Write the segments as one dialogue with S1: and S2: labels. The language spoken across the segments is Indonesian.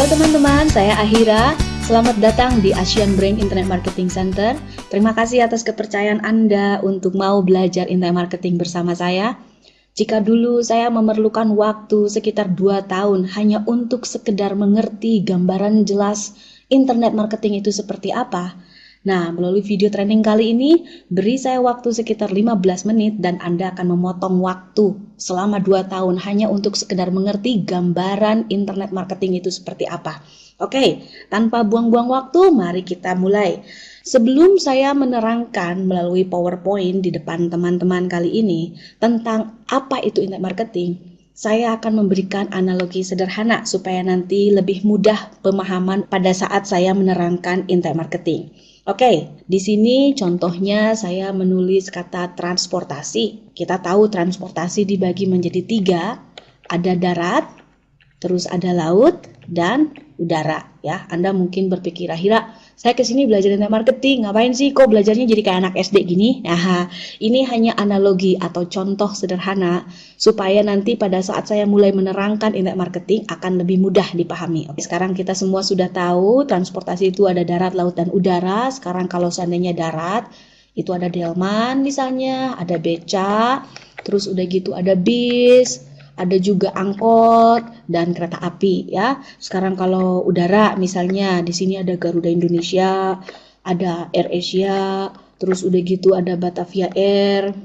S1: Halo teman-teman, saya Ahira. Selamat datang di Asian Brain Internet Marketing Center. Terima kasih atas kepercayaan Anda untuk mau belajar internet marketing bersama saya. Jika dulu saya memerlukan waktu sekitar 2 tahun hanya untuk sekedar mengerti gambaran jelas internet marketing itu seperti apa. Nah, melalui video training kali ini, beri saya waktu sekitar 15 menit dan Anda akan memotong waktu selama 2 tahun hanya untuk sekedar mengerti gambaran internet marketing itu seperti apa. Oke, tanpa buang-buang waktu, mari kita mulai. Sebelum saya menerangkan melalui PowerPoint di depan teman-teman kali ini tentang apa itu internet marketing, saya akan memberikan analogi sederhana supaya nanti lebih mudah pemahaman pada saat saya menerangkan internet marketing. Oke, di sini contohnya saya menulis kata transportasi. Kita tahu transportasi dibagi menjadi 3, ada darat, terus ada laut, dan udara. Ya, Anda mungkin berpikir, Ahira, saya kesini belajar internet marketing, ngapain sih kok belajarnya jadi kayak anak SD gini? Nah, ini hanya analogi atau contoh sederhana supaya nanti pada saat saya mulai menerangkan internet marketing akan lebih mudah dipahami. Oke, sekarang kita semua sudah tahu transportasi itu ada darat, laut, dan udara. Sekarang kalau seandainya darat, itu ada delman misalnya, ada beca, terus udah gitu ada bis, ada juga angkot dan kereta api ya. Sekarang kalau udara misalnya di sini ada Garuda Indonesia, ada AirAsia, terus udah gitu ada Batavia Air,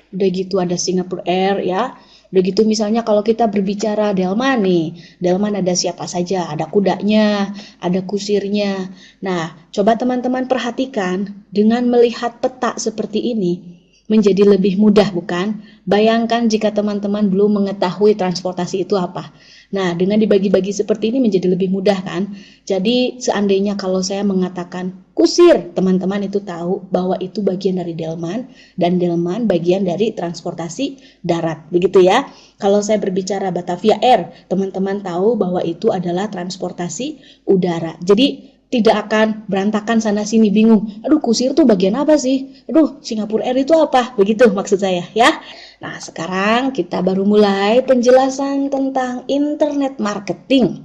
S1: udah gitu ada Singapore Air ya. Udah gitu misalnya kalau kita berbicara delman nih, delman ada siapa saja, ada kudanya, ada kusirnya. Nah, coba teman-teman perhatikan dengan melihat peta seperti ini menjadi lebih mudah bukan? Bayangkan jika teman-teman belum mengetahui transportasi itu apa. Nah, dengan dibagi-bagi seperti ini menjadi lebih mudah kan? Jadi seandainya kalau saya mengatakan kusir, teman-teman itu tahu bahwa itu bagian dari delman dan delman bagian dari transportasi darat. Begitu ya. Kalau saya berbicara Batavia Air, teman-teman tahu bahwa itu adalah transportasi udara. Jadi tidak akan berantakan sana sini bingung. Aduh, kusir tuh bagian apa sih? Aduh, Singapore Air itu apa? Begitu maksud saya ya. Nah, sekarang kita baru mulai penjelasan tentang internet marketing.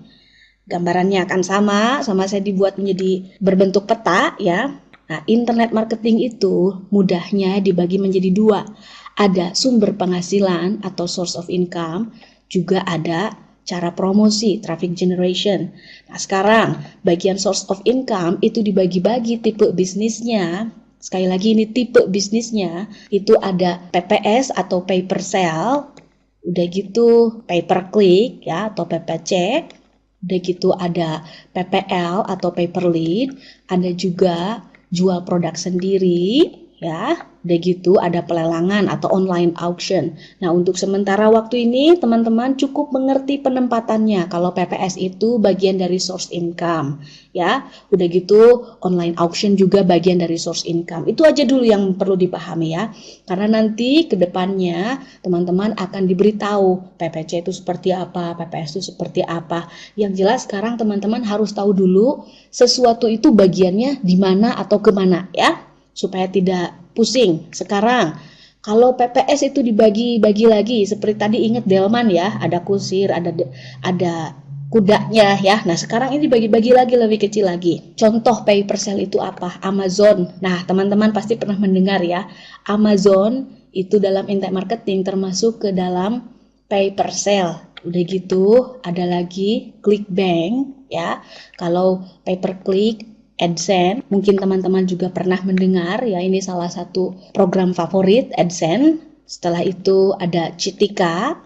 S1: Gambarannya akan sama saya dibuat menjadi berbentuk peta ya. Nah, internet marketing itu mudahnya dibagi menjadi 2. Ada sumber penghasilan atau source of income, juga ada cara promosi, traffic generation. Nah, sekarang bagian source of income itu dibagi-bagi tipe bisnisnya. Sekali lagi ini tipe bisnisnya itu ada PPS atau pay per sale, udah gitu pay per click ya atau PPC, udah gitu ada PPL atau pay per lead, ada juga jual produk sendiri ya. Udah gitu ada pelelangan atau online auction. Nah, untuk sementara waktu ini teman-teman cukup mengerti penempatannya. Kalau PPS itu bagian dari source income ya. Udah gitu online auction juga bagian dari source income. Itu aja dulu yang perlu dipahami ya. Karena nanti ke depannya teman-teman akan diberitahu PPC itu seperti apa, PPS itu seperti apa. Yang jelas sekarang teman-teman harus tahu dulu sesuatu itu bagiannya di mana atau kemana ya, supaya tidak pusing. Sekarang kalau PPS itu dibagi-bagi lagi seperti tadi, ingat delman ya, ada kusir, ada kudanya ya. Nah, sekarang ini dibagi-bagi lagi lebih kecil lagi. Contoh pay per sale itu apa? Amazon. Nah, teman-teman pasti pernah mendengar ya. Amazon itu dalam internet marketing termasuk ke dalam pay per sale. Udah gitu ada lagi ClickBank ya. Kalau pay per click, AdSense, mungkin teman-teman juga pernah mendengar ya, ini salah satu program favorit AdSense. Setelah itu ada Citika,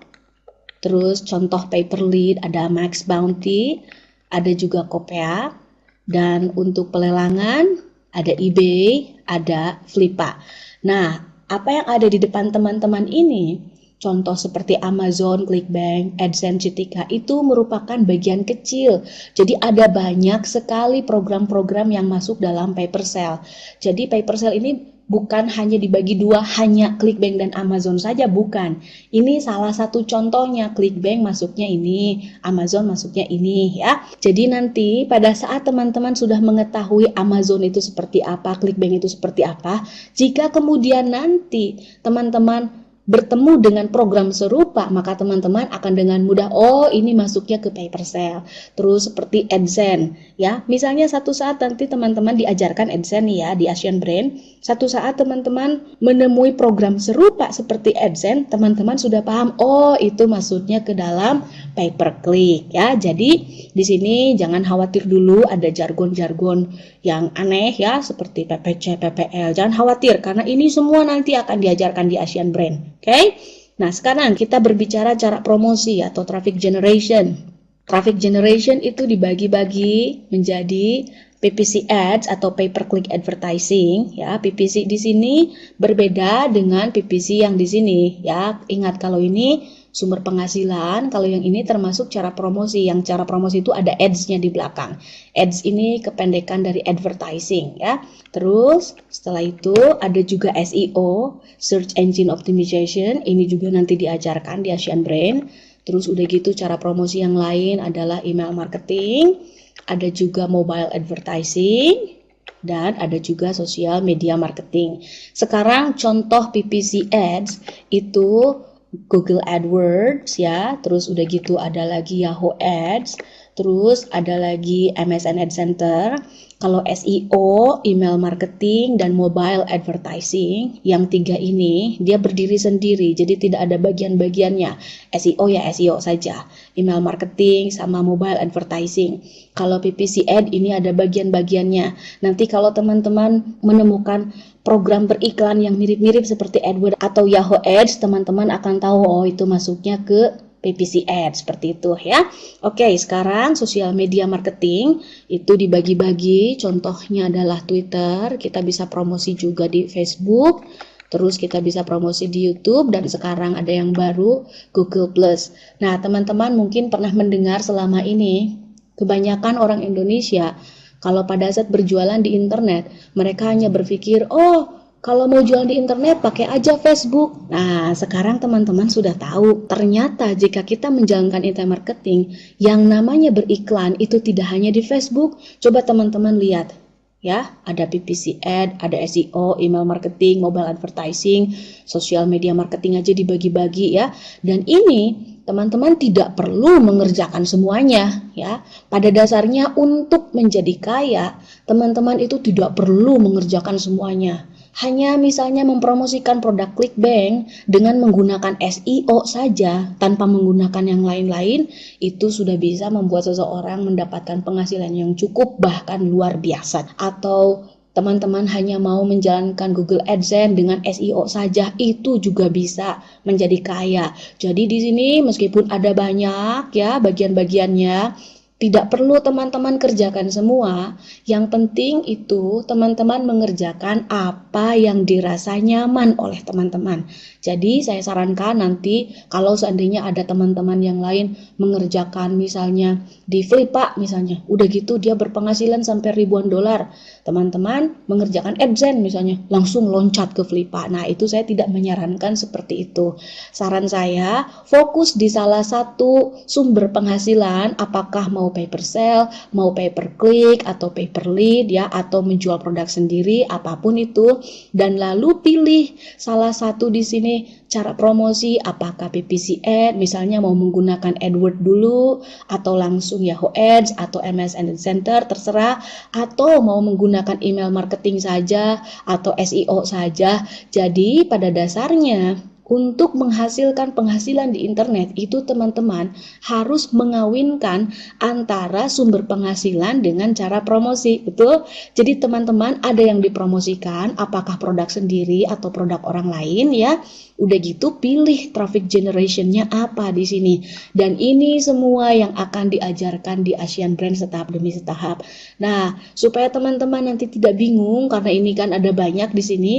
S1: terus contoh pay per lead ada Max Bounty, ada juga Kopea, dan untuk pelelangan ada eBay, ada Flippa. Nah, apa yang ada di depan teman-teman ini, contoh seperti Amazon, ClickBank, AdSense, Citika itu merupakan bagian kecil. Jadi ada banyak sekali program-program yang masuk dalam pay per sale. Jadi pay per sale ini bukan hanya dibagi 2, hanya ClickBank dan Amazon saja, bukan. Ini salah satu contohnya, ClickBank masuknya ini, Amazon masuknya ini ya. Jadi nanti pada saat teman-teman sudah mengetahui Amazon itu seperti apa, ClickBank itu seperti apa, jika kemudian nanti teman-teman bertemu dengan program serupa, maka teman-teman akan dengan mudah, oh ini masuknya ke PaperShell. Terus seperti AdSense, ya. Misalnya satu saat nanti teman-teman diajarkan AdSense ya di Asian Brain, satu saat teman-teman menemui program serupa seperti AdSense, teman-teman sudah paham, oh itu masuknya ke dalam pay-per-click ya. Jadi di sini jangan khawatir dulu ada jargon-jargon yang aneh ya seperti PPC, PPL. Jangan khawatir karena ini semua nanti akan diajarkan di Asian Brain. Oke? Nah, sekarang kita berbicara cara promosi atau traffic generation. Traffic generation itu dibagi-bagi menjadi PPC ads atau pay per click advertising ya. PPC di sini berbeda dengan PPC yang di sini ya. Ingat kalau ini sumber penghasilan, kalau yang ini termasuk cara promosi. Yang cara promosi itu ada ads-nya di belakang. Ads ini kependekan dari advertising ya. Terus setelah itu ada juga SEO, Search Engine Optimization. Ini juga nanti diajarkan di Asian Brain. Terus udah gitu cara promosi yang lain adalah email marketing, ada juga mobile advertising, dan ada juga social media marketing. Sekarang contoh PPC ads itu Google AdWords ya, terus udah gitu ada lagi Yahoo Ads, terus ada lagi MSN Ad Center. Kalau SEO, email marketing, dan mobile advertising, yang tiga ini dia berdiri sendiri, jadi tidak ada bagian-bagiannya. SEO ya SEO saja, email marketing sama mobile advertising. Kalau PPC ad ini ada bagian-bagiannya. Nanti kalau teman-teman menemukan program beriklan yang mirip-mirip seperti AdWords atau Yahoo Ads, teman-teman akan tahu oh itu masuknya ke PPC ad seperti itu ya. Oke, sekarang sosial media marketing itu dibagi-bagi. Contohnya adalah Twitter, kita bisa promosi juga di Facebook, terus kita bisa promosi di YouTube, dan sekarang ada yang baru Google Plus. Nah, teman-teman mungkin pernah mendengar selama ini kebanyakan orang Indonesia kalau pada saat berjualan di internet, mereka hanya berpikir, oh kalau mau jual di internet pakai aja Facebook. Nah, sekarang teman-teman sudah tahu, ternyata jika kita menjalankan internet marketing, yang namanya beriklan itu tidak hanya di Facebook. Coba teman-teman lihat, ya, ada PPC ad, ada SEO, email marketing, mobile advertising, social media marketing aja dibagi-bagi ya. Dan ini teman-teman tidak perlu mengerjakan semuanya ya. Pada dasarnya untuk menjadi kaya, teman-teman itu tidak perlu mengerjakan semuanya. Hanya misalnya mempromosikan produk ClickBank dengan menggunakan SEO saja tanpa menggunakan yang lain-lain, itu sudah bisa membuat seseorang mendapatkan penghasilan yang cukup bahkan luar biasa. Atau teman-teman hanya mau menjalankan Google AdSense dengan SEO saja, itu juga bisa menjadi kaya. Jadi di sini meskipun ada banyak ya bagian-bagiannya, tidak perlu teman-teman kerjakan semua. Yang penting itu teman-teman mengerjakan apa yang dirasa nyaman oleh teman-teman. Jadi saya sarankan nanti kalau seandainya ada teman-teman yang lain mengerjakan misalnya di Flippa misalnya, udah gitu dia berpenghasilan sampai ribuan dolar. Teman-teman mengerjakan AdSense misalnya, langsung loncat ke Flippa. Nah, itu saya tidak menyarankan seperti itu. Saran saya, fokus di salah satu sumber penghasilan, apakah mau pay per sale, mau pay per click, atau pay per lead ya, atau menjual produk sendiri, apapun itu. Dan lalu pilih salah satu di sini cara promosi, apakah PPC ad, misalnya mau menggunakan AdWords dulu, atau langsung Yahoo Ads, atau MSN Ad Center, terserah, atau mau menggunakan email marketing saja, atau SEO saja. Jadi pada dasarnya, untuk menghasilkan penghasilan di internet itu teman-teman harus mengawinkan antara sumber penghasilan dengan cara promosi, betul? Jadi teman-teman ada yang dipromosikan, apakah produk sendiri atau produk orang lain ya. Udah gitu pilih traffic generationnya apa di sini. Dan ini semua yang akan diajarkan di Asian Brain setahap demi setahap. Nah, supaya teman-teman nanti tidak bingung karena ini kan ada banyak di sini.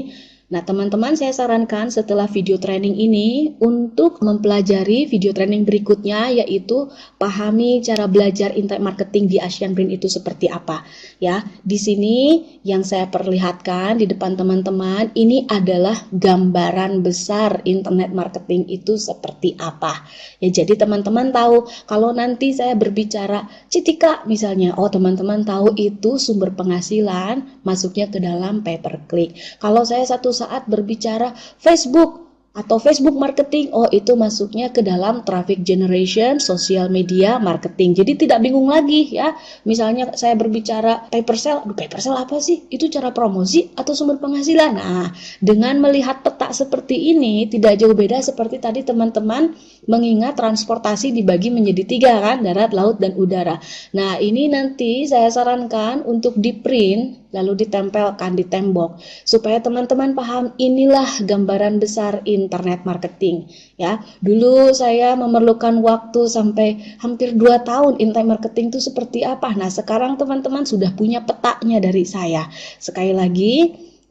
S1: Nah, teman-teman saya sarankan setelah video training ini untuk mempelajari video training berikutnya, yaitu pahami cara belajar internet marketing di Asian Brain itu seperti apa. Ya, di sini yang saya perlihatkan di depan teman-teman ini adalah gambaran besar internet marketing itu seperti apa. Ya, jadi teman-teman tahu kalau nanti saya berbicara Citika misalnya, oh teman-teman tahu itu sumber penghasilan masuknya ke dalam pay per click. Kalau saya satu saat berbicara Facebook, Atau Facebook marketing, oh itu masuknya ke dalam traffic generation, social media marketing. Jadi tidak bingung lagi ya. Misalnya saya berbicara paper sale, aduh paper sale apa sih? Itu cara promosi atau sumber penghasilan? Nah, dengan melihat peta seperti ini, tidak jauh beda seperti tadi teman-teman mengingat transportasi dibagi menjadi 3 kan, darat, laut, dan udara. Nah, ini nanti saya sarankan untuk di print lalu ditempelkan di tembok supaya teman-teman paham inilah gambaran besar internet marketing ya. Dulu saya memerlukan waktu sampai hampir 2 tahun internet marketing itu seperti apa. Nah, sekarang teman-teman sudah punya petanya dari saya. Sekali lagi,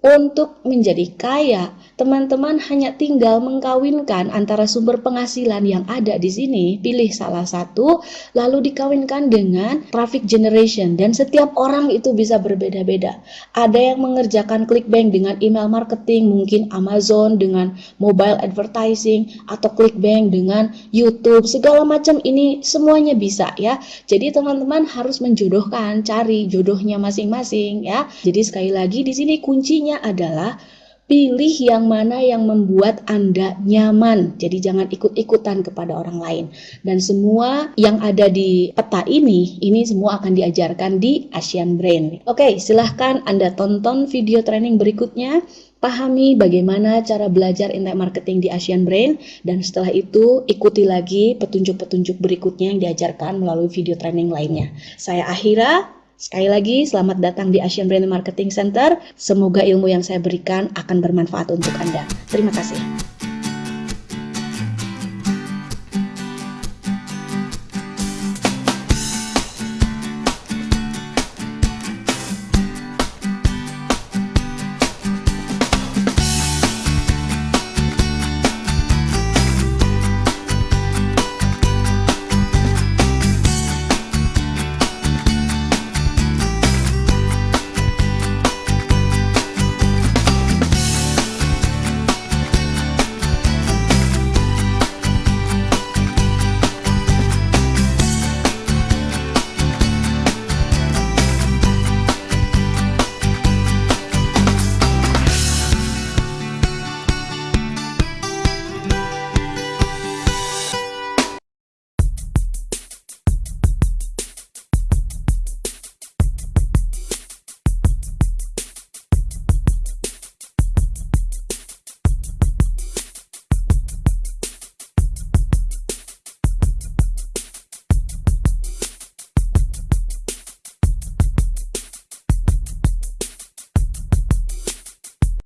S1: untuk menjadi kaya, teman-teman hanya tinggal mengkawinkan antara sumber penghasilan yang ada di sini, pilih salah satu, lalu dikawinkan dengan traffic generation. Dan setiap orang itu bisa berbeda-beda. Ada yang mengerjakan clickbank dengan email marketing, mungkin Amazon dengan mobile advertising, atau clickbank dengan YouTube, segala macam ini semuanya bisa ya. Jadi teman-teman harus menjodohkan, cari jodohnya masing-masing ya. Jadi sekali lagi di sini kuncinya adalah pilih yang mana yang membuat Anda nyaman. Jadi jangan ikut-ikutan kepada orang lain. Dan semua yang ada di peta ini semua akan diajarkan di Asian Brain. Oke, silahkan Anda tonton video training berikutnya. Pahami bagaimana cara belajar internet marketing di Asian Brain. Dan setelah itu ikuti lagi petunjuk-petunjuk berikutnya yang diajarkan melalui video training lainnya. Saya Ahira. Sekali lagi, selamat datang di Asian Brain Marketing Center. Semoga ilmu yang saya berikan akan bermanfaat untuk Anda. Terima kasih.